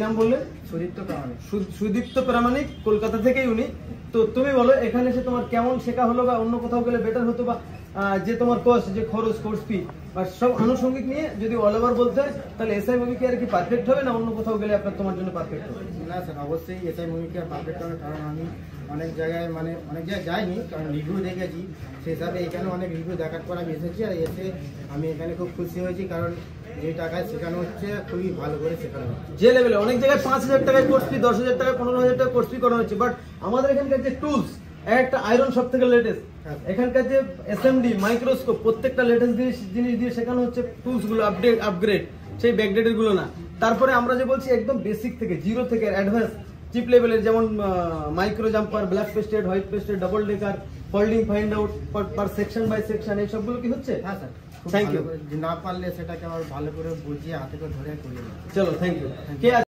নাম বললে? সুদীপ্ত প্রামাণিক, কলকাতা থেকেই উনি। তো তুমি বলো এখানে এসে তোমার কেমন শেখা হলো, বা অন্য কোথাও গেলে বেটার হতো, বা যে তোমার কস্ট, যে খরচ, কোর্স ফি বা সব আনুষঙ্গিক নিয়ে যদি অল ওভার বলতে হয়, তাহলে এসআই মুভি কি আর কি পারফেক্ট হবে, না অন্য কোথাও গেলে আপনার তোমার জন্য পারফেক্ট হবে? না স্যার, অবশ্যই এসআই মুভি কি আর পারফেক্ট হবে, কারণ আমি অনেক জায়গায় যাইনি, কারণ রিভিউ দেখেছি, সেই হিসাবে এখানে অনেক রিভিউ দেখার পর আমি এসেছি। আর এসে আমি এখানে খুব খুশি হয়েছি, কারণ যে টাকায় শেখানো হচ্ছে খুবই ভালো করে শেখানো হচ্ছে। যে লেভেলে অনেক জায়গায় 5,000 টাকায় কোর্স ফি, 10,000 টাকা, 15,000 টাকা কোর্স ফি করা হচ্ছে, বাট আমাদের এখানকার যে টুলস, একটা আয়রন সব থেকে লেটেস্ট, এখানকার যে এসএমডি, মাইক্রোস্কোপ, প্রত্যেকটা লেটেস্ট জিনিস দিয়ে শেখানো হচ্ছে। টুলস গুলো আপগ্রেড, সেই ব্যাকডেটেড গুলো না। তারপরে আমরা যে বলছি একদম বেসিক থেকে, জিরো থেকে অ্যাডভান্স চিপ লেভেলের, যেমন micro jumper, black pasted, white pasted, double decker, folding find out per section by section, এই সবগুলো কি হচ্ছে? হ্যাঁ স্যার, থ্যাংক ইউ। না পারলে সেটাকে আবার ভালো করে বুঝিয়ে হাতে করে ধরে করিয়ে। চলো, থ্যাংক ইউ।